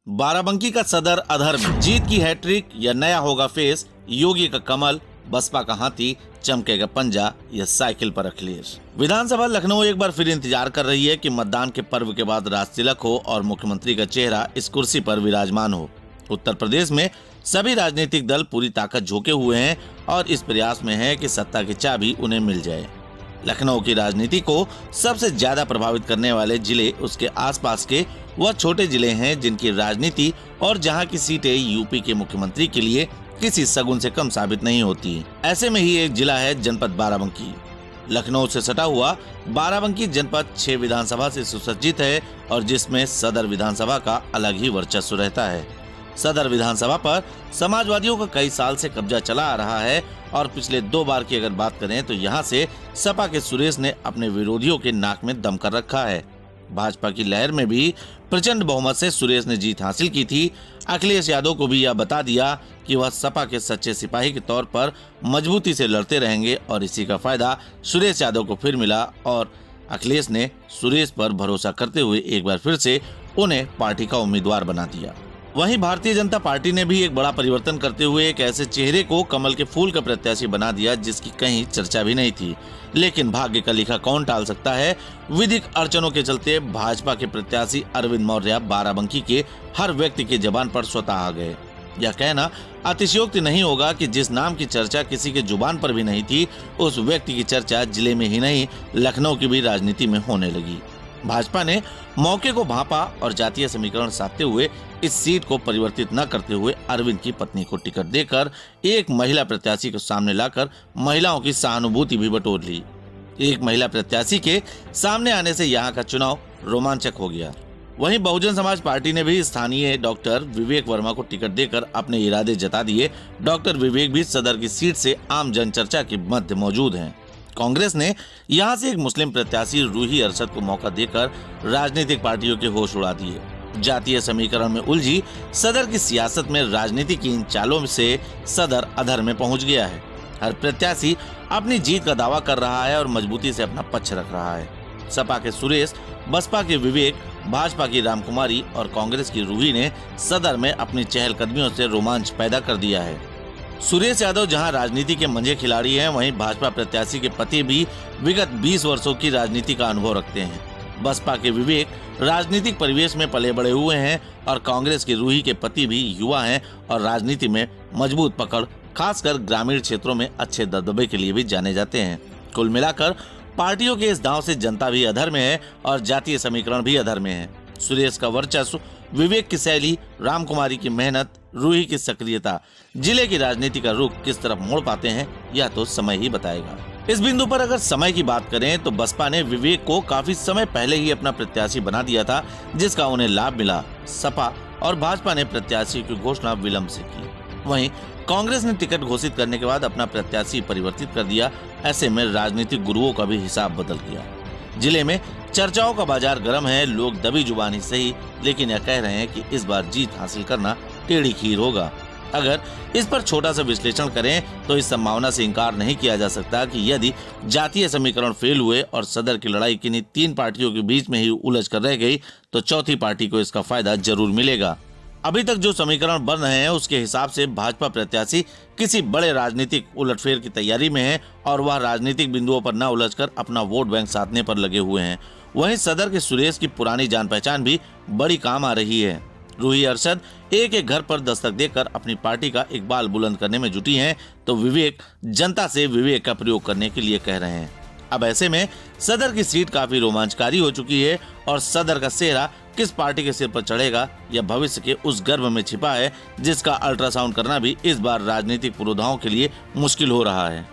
बाराबंकी का सदर अधर में जीत की हैट्रिक या नया होगा फेस, योगी का कमल, बसपा का हाथी, चमकेगा पंजा या साइकिल पर अखिलेश। विधानसभा लखनऊ एक बार फिर इंतजार कर रही है कि मतदान के पर्व के बाद राज तिलक हो और मुख्यमंत्री का चेहरा इस कुर्सी पर विराजमान हो। उत्तर प्रदेश में सभी राजनीतिक दल पूरी ताकत झोंके हुए हैं और इस प्रयास में है कि सत्ता की चाबी उन्हें मिल जाए। लखनऊ की राजनीति को सबसे ज्यादा प्रभावित करने वाले जिले उसके आसपास के वह छोटे जिले हैं जिनकी राजनीति और जहां की सीटें यूपी के मुख्यमंत्री के लिए किसी सगुन से कम साबित नहीं होती। ऐसे में ही एक जिला है जनपद बाराबंकी। लखनऊ से सटा हुआ बाराबंकी जनपद 6 विधानसभा से सुसज्जित है और जिसमें सदर विधानसभा का अलग ही वर्चस्व रहता है। सदर विधानसभा पर समाजवादियों का कई साल से कब्जा चला आ रहा है और पिछले 2 बार की अगर बात करें तो यहाँ से सपा के सुरेश ने अपने विरोधियों के नाक में दम कर रखा है। भाजपा की लहर में भी प्रचंड बहुमत से सुरेश ने जीत हासिल की थी। अखिलेश यादव को भी यह बता दिया कि वह सपा के सच्चे सिपाही के तौर पर मजबूती से लड़ते रहेंगे और इसी का फायदा सुरेश यादव को फिर मिला और अखिलेश ने सुरेश पर भरोसा करते हुए एक बार फिर से उन्हें पार्टी का उम्मीदवार बना दिया। वहीं भारतीय जनता पार्टी ने भी एक बड़ा परिवर्तन करते हुए एक ऐसे चेहरे को कमल के फूल का प्रत्याशी बना दिया जिसकी कहीं चर्चा भी नहीं थी। लेकिन भाग्य का लिखा कौन टाल सकता है। विधिक अड़चनों के चलते भाजपा के प्रत्याशी अरविंद मौर्य बाराबंकी के हर व्यक्ति के जबान पर स्वतः आ गए। यह कहना अतिशयोक्ति नहीं होगा कि जिस नाम की चर्चा किसी के जुबान पर भी नहीं थी, उस व्यक्ति की चर्चा जिले में ही नहीं लखनऊ की भी राजनीति में होने लगी। भाजपा ने मौके को भांपा और जातीय समीकरण साधते हुए इस सीट को परिवर्तित न करते हुए अरविंद की पत्नी को टिकट देकर एक महिला प्रत्याशी को सामने लाकर महिलाओं की सहानुभूति भी बटोर ली। एक महिला प्रत्याशी के सामने आने से यहाँ का चुनाव रोमांचक हो गया। वहीं बहुजन समाज पार्टी ने भी स्थानीय डॉक्टर विवेक वर्मा को टिकट देकर अपने इरादे जता दिए। डॉक्टर विवेक भी सदर की सीट से आम जनचर्चा के मध्य मौजूद हैं। कांग्रेस ने यहां से एक मुस्लिम प्रत्याशी रूही अरशद को मौका देकर राजनीतिक पार्टियों के होश उड़ा दिए। जातीय समीकरण में उलझी सदर की सियासत में राजनीति की इन चालों से सदर अधर में पहुंच गया है। हर प्रत्याशी अपनी जीत का दावा कर रहा है और मजबूती से अपना पक्ष रख रहा है। सपा के सुरेश, बसपा के विवेक, भाजपा की रामकुमारी और कांग्रेस की रूही ने सदर में अपनी चहलकदमियों से रोमांच पैदा कर दिया है। सुरेश यादव जहां राजनीति के मंझे खिलाड़ी हैं, वहीं भाजपा प्रत्याशी के पति भी विगत 20 वर्षों की राजनीति का अनुभव रखते हैं। बसपा के विवेक राजनीतिक परिवेश में पले बड़े हुए हैं और कांग्रेस की रूही के पति भी युवा हैं और राजनीति में मजबूत पकड़, खासकर ग्रामीण क्षेत्रों में अच्छे दबदबे के लिए भी जाने जाते हैं। कुल मिलाकर पार्टियों के इस दांव से जनता भी अधर में है और जातीय समीकरण भी अधर में है। सुरेश का वर्चस्व, विवेक की शैली, रामकुमारी की मेहनत, रूही की सक्रियता जिले की राजनीति का रुख किस तरफ मोड़ पाते हैं यह तो समय ही बताएगा। इस बिंदु पर अगर समय की बात करें तो बसपा ने विवेक को काफी समय पहले ही अपना प्रत्याशी बना दिया था जिसका उन्हें लाभ मिला। सपा और भाजपा ने प्रत्याशी की घोषणा विलंब से की। वहीं कांग्रेस ने टिकट घोषित करने के बाद अपना प्रत्याशी परिवर्तित कर दिया। ऐसे में राजनीतिक गुरुओं का भी हिसाब बदल गया। जिले में चर्चाओं का बाजार गर्म है। लोग दबी जुबानी सही लेकिन यह कह रहे हैं कि इस बार जीत हासिल करना टेढ़ी खीर होगा। अगर इस पर छोटा सा विश्लेषण करें तो इस संभावना से इनकार नहीं किया जा सकता कि यदि जातीय समीकरण फेल हुए और सदर की लड़ाई किन्हीं 3 पार्टियों के बीच में ही उलझ कर रह गई तो चौथी पार्टी को इसका फायदा जरूर मिलेगा। अभी तक जो समीकरण बन रहे हैं उसके हिसाब से भाजपा प्रत्याशी किसी बड़े राजनीतिक उलटफेर की तैयारी में है और वह राजनीतिक बिंदुओं पर न उलझकर अपना वोट बैंक साधने पर लगे हुए हैं। वहीं सदर के सुरेश की पुरानी जान पहचान भी बड़ी काम आ रही है। रूही अरशद एक एक घर पर दस्तक देकर अपनी पार्टी का इकबाल बुलंद करने में जुटी हैं, तो विवेक जनता से विवेक का प्रयोग करने के लिए कह रहे हैं। अब ऐसे में सदर की सीट काफी रोमांचकारी हो चुकी है और सदर का सेहरा किस पार्टी के सिर पर चढ़ेगा यह भविष्य के उस गर्भ में छिपा है जिसका अल्ट्रासाउंड करना भी इस बार राजनीतिक पुरोधाओं के लिए मुश्किल हो रहा है।